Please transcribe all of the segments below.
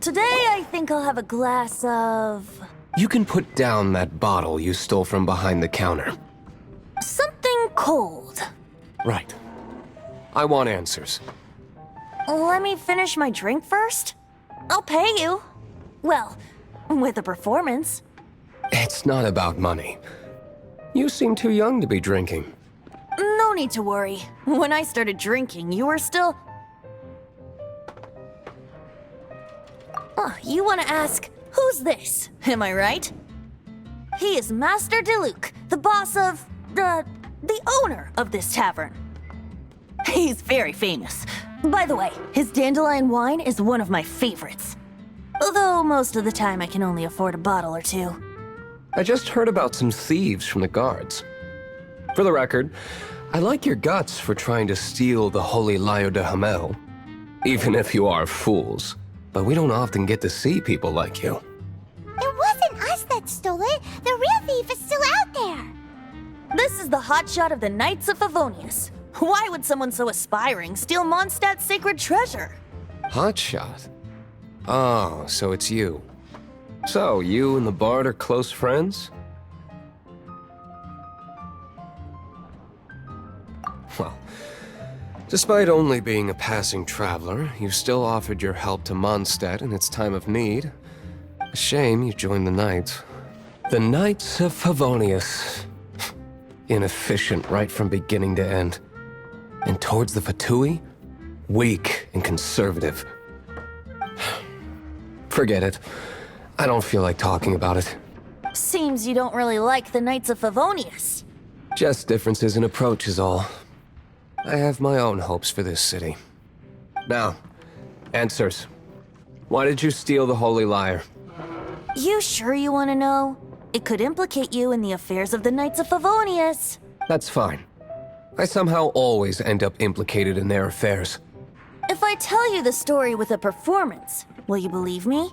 Today I think I'll have a glass of... You can put down that bottle you stole from behind the counter. something cold. Right. I want answers. Let me finish my drink first. I'll pay you. Well, with a performance. It's not about money. You seem too young to be drinking. No need to worry. When I started drinking, you were still... Oh, you want to ask, who's this? Am I right? He is Master Diluc, the boss of... the owner of this tavern. He's very famous. By the way, his dandelion wine is one of my favorites. Although most of the time I can only afford a bottle or two. I just heard about some thieves from the guards. For the record, I like your guts for trying to steal the Holy Lyre de Hamel. Even if you are fools. But we don't often get to see people like you. It wasn't us that stole it. The real thief is still out there. This is the hotshot of the Knights of Favonius. Why would someone so aspiring steal Mondstadt's sacred treasure? Hotshot? Oh, so it's you. So, you and the Bard are close friends? Well, despite only being a passing traveler, you still offered your help to Mondstadt in its time of need. A shame you joined the Knights. The Knights of Favonius. Inefficient right from beginning to end. And towards the Fatui, weak and conservative. Forget it. I don't feel like talking about it. Seems you don't really like the Knights of Favonius. Just differences in approach is all. I have my own hopes for this city. Now, answers. Why did you steal the Holy Lyre? You sure you want to know? It could implicate you in the affairs of the Knights of Favonius. That's fine. I somehow always end up implicated in their affairs. If I tell you the story with a performance, will you believe me?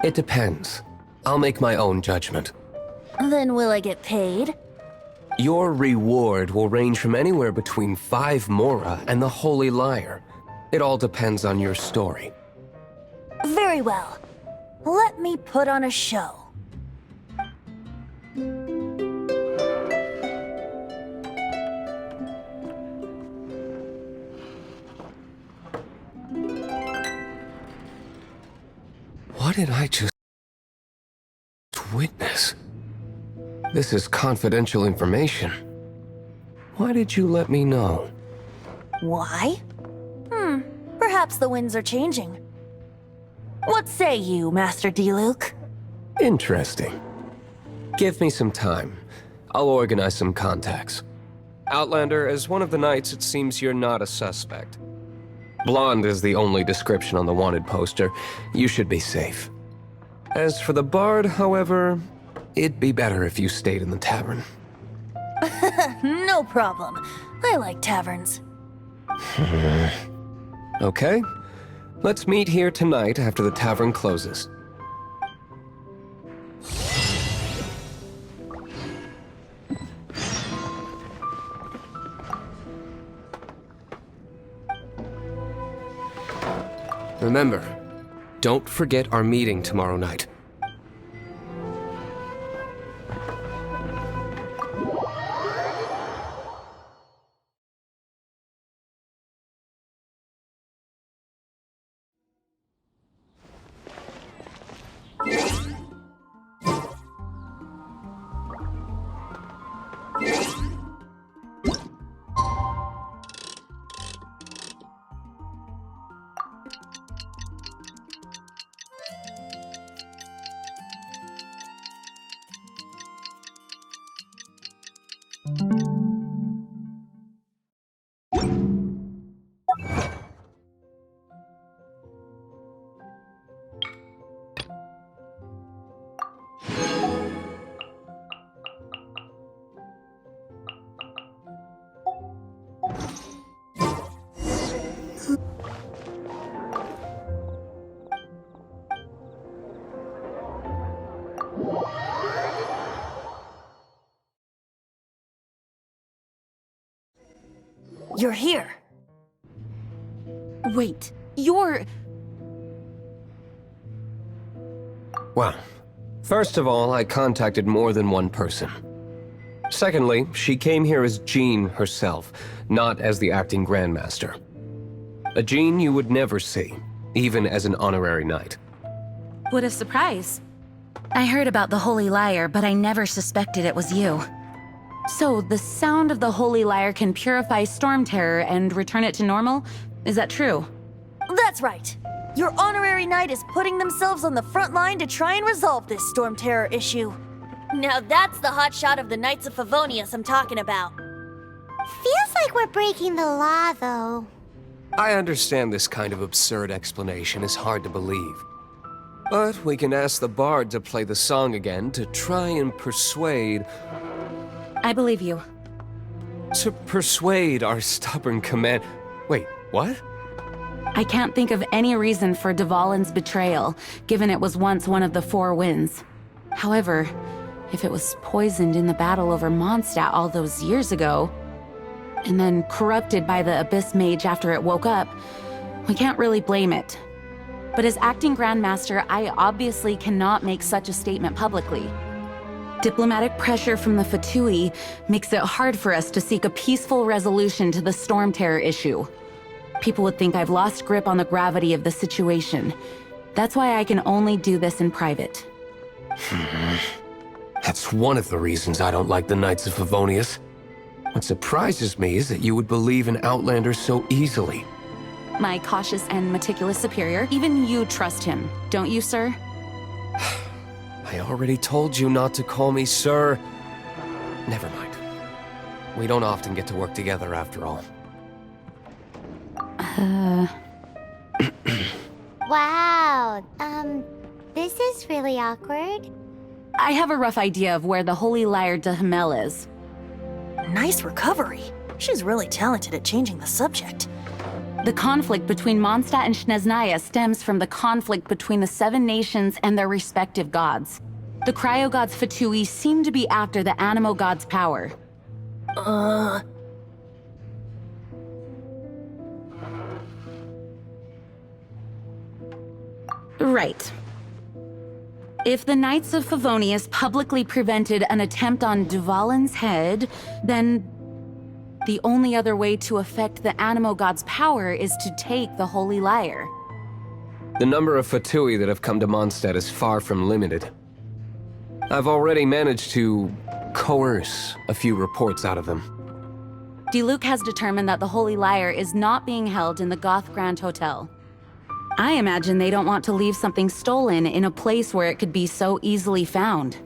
It depends. I'll make my own judgment. Then will I get paid? Your reward will range from anywhere between 5 Mora and the Holy Lyre. It all depends on your story. Very well. Let me put on a show. What did I just witness? This is confidential information. Why did you let me know? Why? Perhaps the winds are changing. What say you, Master Diluc? Interesting. Give me some time. I'll organize some contacts. Outlander, as one of the knights, it seems you're not a suspect. Blonde is the only description on the wanted poster. You should be safe. As for the Bard, however, it'd be better if you stayed in the tavern. No problem. I like taverns. Okay. Let's meet here tonight after the tavern closes. Remember, don't forget our meeting tomorrow night. You're here. Wait, you're... Well, first of all, I contacted more than one person. Secondly, she came here as Jean herself, not as the acting Grandmaster. A Jean you would never see, even as an honorary knight. What a surprise. I heard about the Holy Lyre, but I never suspected it was you. So, the sound of the Holy Lyre can purify Storm Terror and return it to normal? Is that true? That's right. Your honorary knight is putting themselves on the front line to try and resolve this Storm Terror issue. Now that's the hotshot of the Knights of Favonius I'm talking about. Feels like we're breaking the law, though. I understand this kind of absurd explanation is hard to believe. But we can ask the bard to play the song again to try and persuade... I believe you. To persuade our stubborn command... Wait, what? I can't think of any reason for Dvalin's betrayal, given it was once one of the Four Winds. However, if it was poisoned in the battle over Mondstadt all those years ago, and then corrupted by the Abyss Mage after it woke up, we can't really blame it. But as acting Grandmaster, I obviously cannot make such a statement publicly. Diplomatic pressure from the Fatui makes it hard for us to seek a peaceful resolution to the Storm Terror issue. People would think I've lost grip on the gravity of the situation. That's why I can only do this in private. That's one of the reasons I don't like the Knights of Favonius. What surprises me is that you would believe in Outlander so easily. My cautious and meticulous superior, even you trust him, don't you, sir? I already told you not to call me sir. Never mind. We don't often get to work together after all. Wow, this is really awkward. I have a rough idea of where the Holy Lyre de Himmel is. Nice recovery. She's really talented at changing the subject. The conflict between Mondstadt and Snezhnaya stems from the conflict between the Seven Nations and their respective gods. The Cryo-gods Fatui seem to be after the Animo god's power. Right. If the Knights of Favonius publicly prevented an attempt on Dvalin's head, then the only other way to affect the Animo god's power is to take the Holy Lyre. The number of Fatui that have come to Mondstadt is far from limited. I've already managed to coerce a few reports out of them. Diluc has determined that the Holy Lyre is not being held in the Goth Grand Hotel. I imagine they don't want to leave something stolen in a place where it could be so easily found.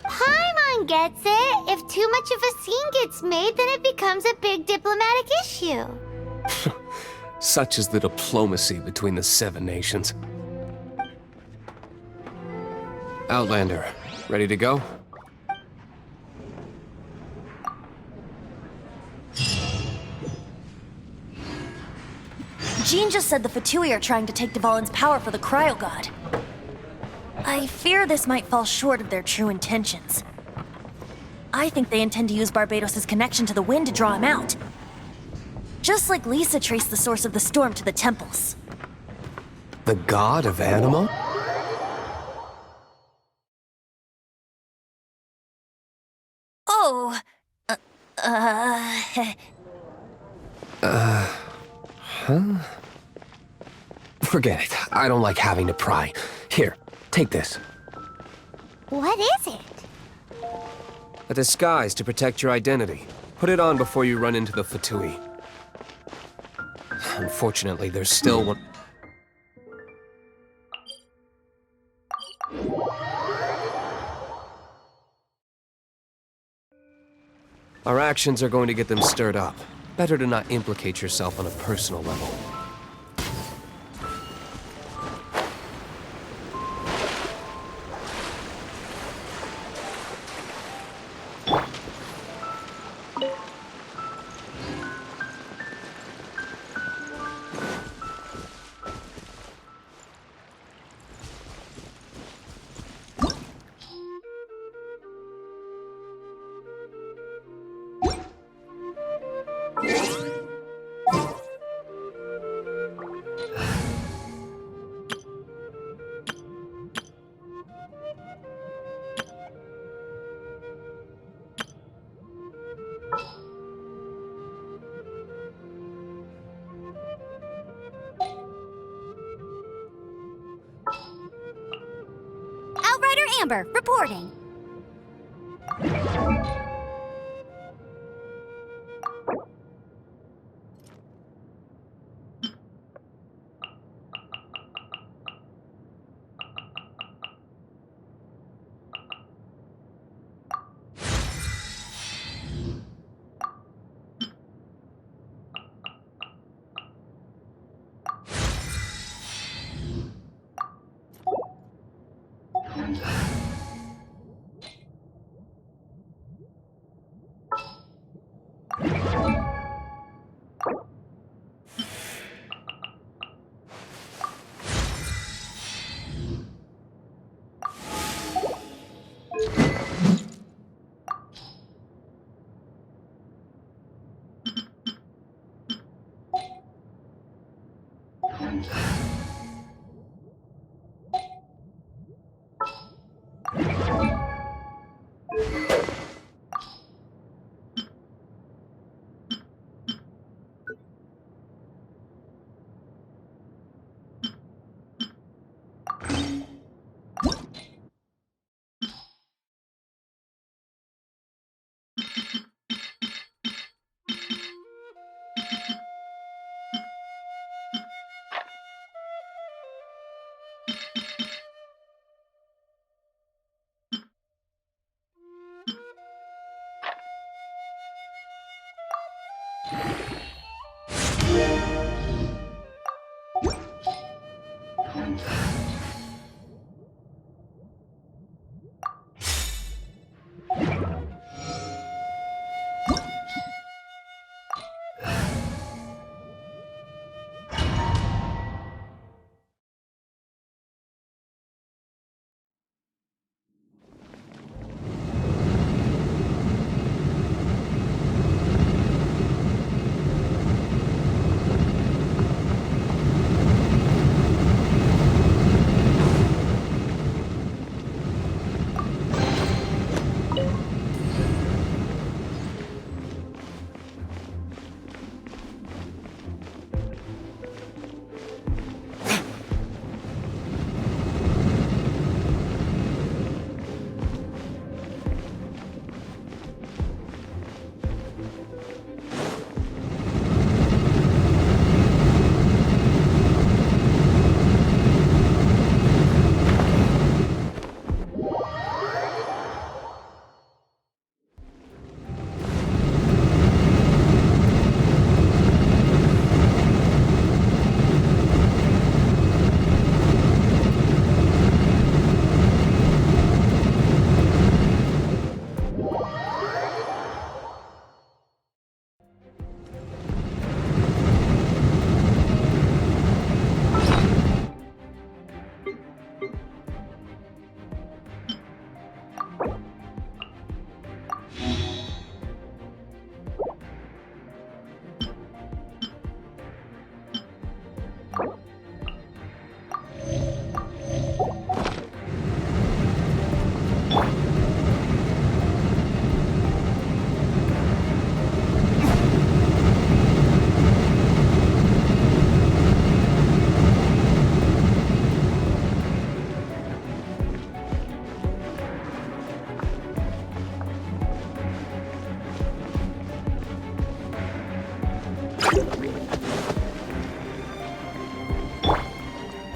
Paimon gets it. If too much of a scene gets made, then it becomes a big diplomatic issue. Such is the diplomacy between the Seven Nations. Outlander, ready to go? Jean just said the Fatui are trying to take Dvalin's power for the Cryo God. I fear this might fall short of their true intentions. I think they intend to use Barbados' connection to the wind to draw him out. Just like Lisa traced the source of the storm to the temples. The god of Animo? Oh, Forget it. I don't like having to pry. Here, take this. What is it? A disguise to protect your identity. Put it on before you run into the Fatui. Unfortunately, there's still one... Our actions are going to get them stirred up. Better to not implicate yourself on a personal level. Amber, reporting.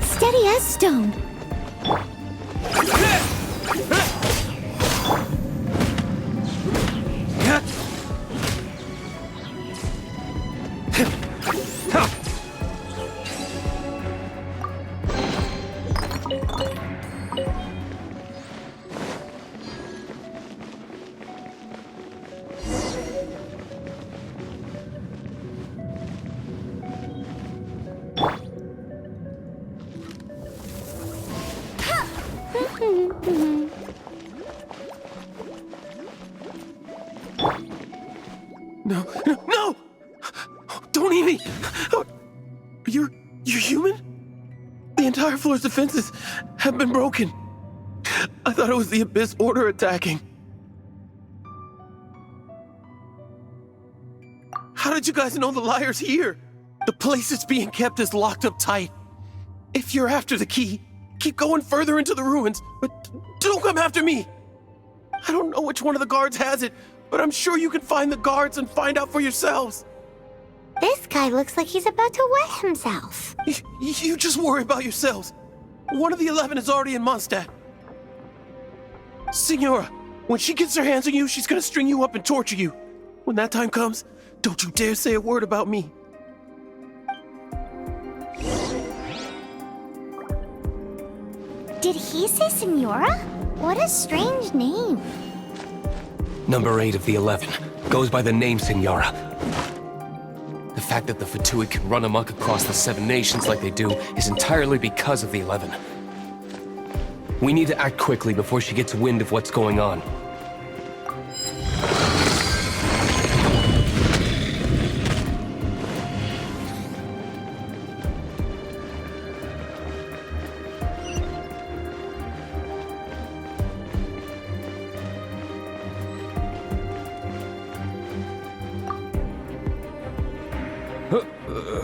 Steady as stone. No! Don't eat me! You're human? The entire floor's defenses have been broken. I thought it was the Abyss Order attacking. How did you guys know the liar's here? The place it's being kept is locked up tight. If you're after the key, keep going further into the ruins, but don't come after me. I don't know which one of the guards has it, but I'm sure you can find the guards and find out for yourselves. This guy looks like he's about to wet himself. You just worry about yourselves. One of the 11 is already in Mondstadt. Signora, when she gets her hands on you, she's gonna string you up and torture you. When that time comes, don't you dare say a word about me. Did he say Senora? What a strange name. Number 8 of the 11 goes by the name Senora. The fact that the Fatui can run amok across the 7 nations like they do is entirely because of the 11. We need to act quickly before she gets wind of what's going on.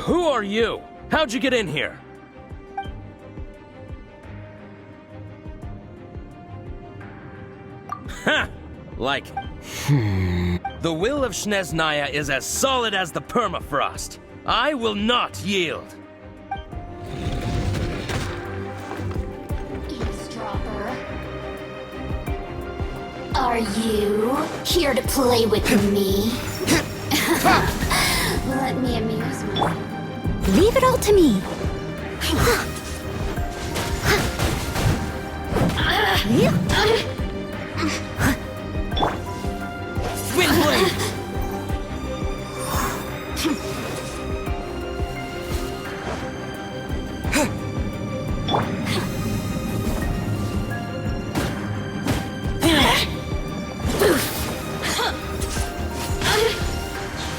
Who are you? How'd you get in here? Ha! Like it. The will of Snezhnaya is as solid as the permafrost. I will not yield. Eavesdropper. Are you here to play with me? Let me amuse myself. Leave it all to me. Windblade!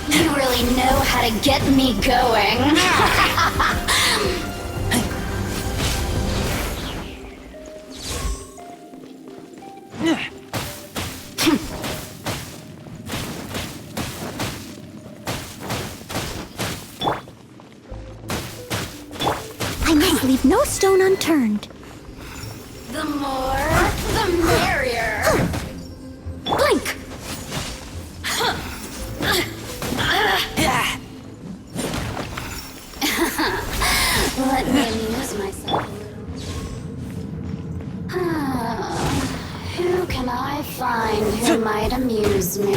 You really know how to get me going. I must leave no stone unturned. The more, the merrier. Blink! Let me amuse myself a little. Who can I find who might amuse me?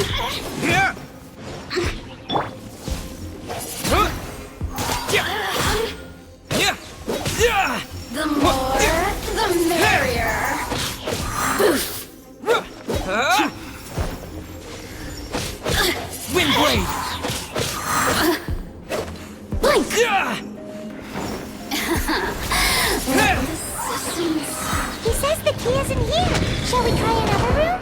The more, the merrier. Windblade! Blink! He says the key isn't here. Shall we try another room?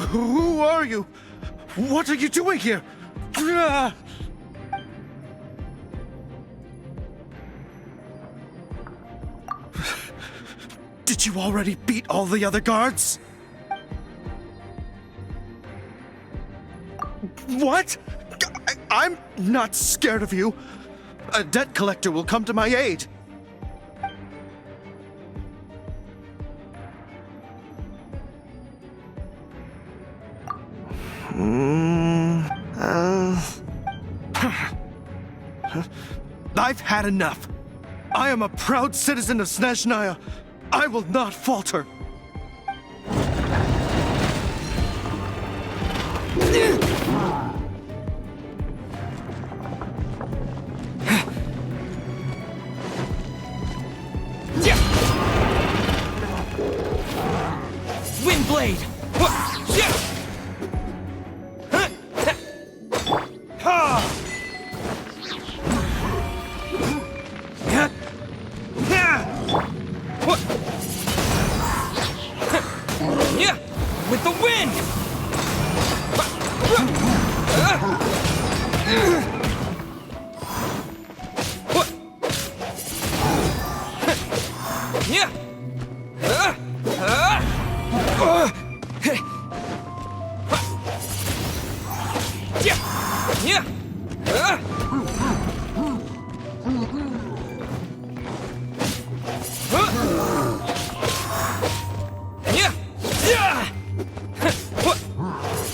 Who are you? What are you doing here? Did you already beat all the other guards? What? I'm not scared of you. A debt collector will come to my aid. I've had enough. I am a proud citizen of Snezhnaya. I will not falter. Windblade! With the wind!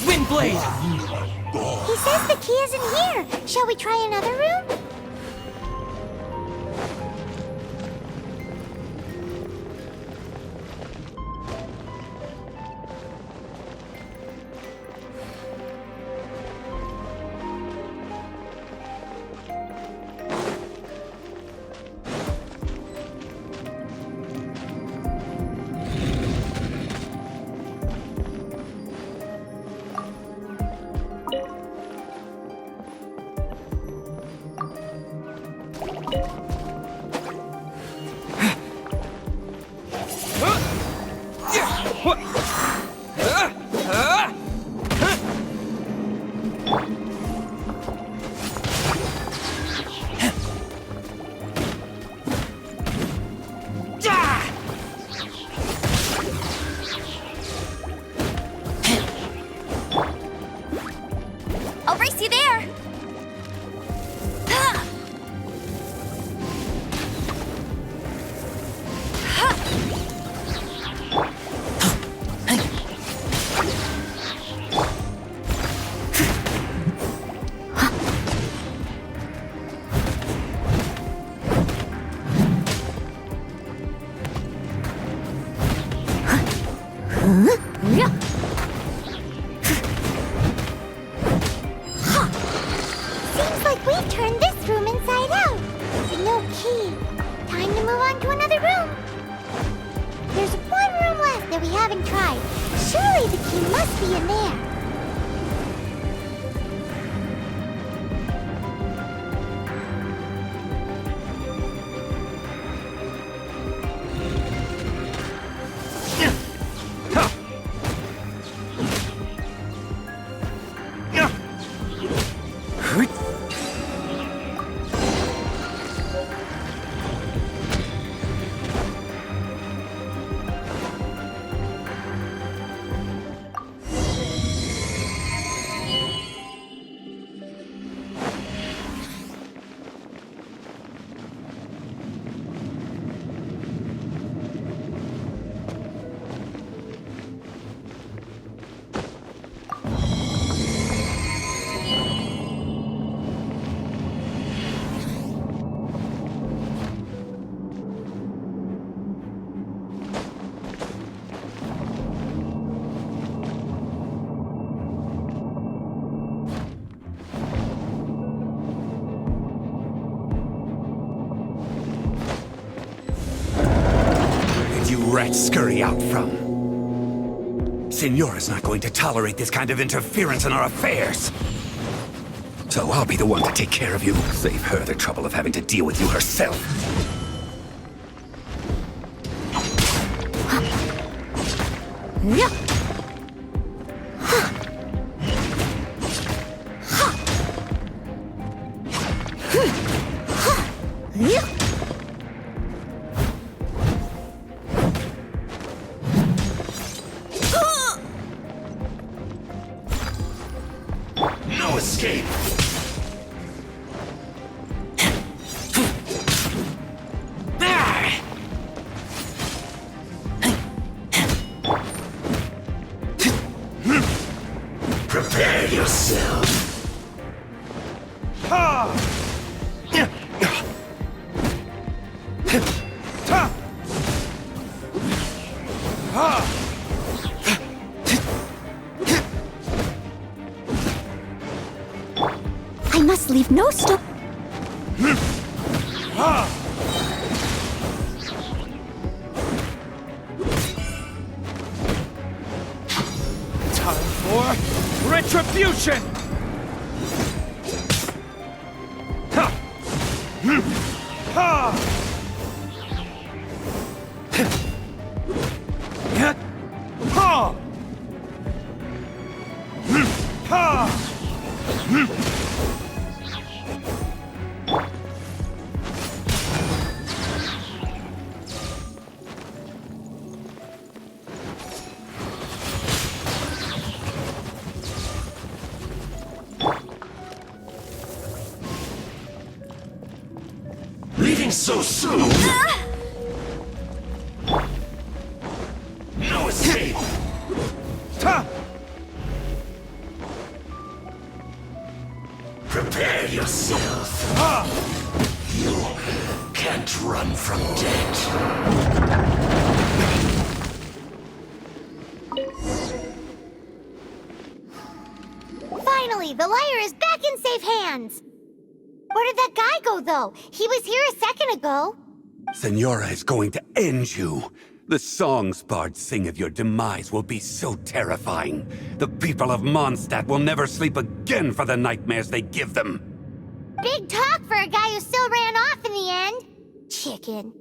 Windblade! He says the key isn't here. Shall we try another room? I'll race you there! Seems like we've turned this room inside out. No key. Time to move on to another room. There's one room left that we haven't tried. Surely the key must be in there. You rats scurry out from? Signora's not going to tolerate this kind of interference in our affairs. So I'll be the one to take care of you. Save her the trouble of having to deal with you herself. No escape! Prepare yourself. I must leave no stone. Time for retribution! so soon! No escape! Prepare yourself. You can't run from death. Finally, the liar is back in safe hands. Where did that guy go, though? He was here a second ago. Senora is going to end you. The songs bards sing of your demise will be so terrifying. The people of Mondstadt will never sleep again for the nightmares they give them. Big talk for a guy who still ran off in the end. Chicken.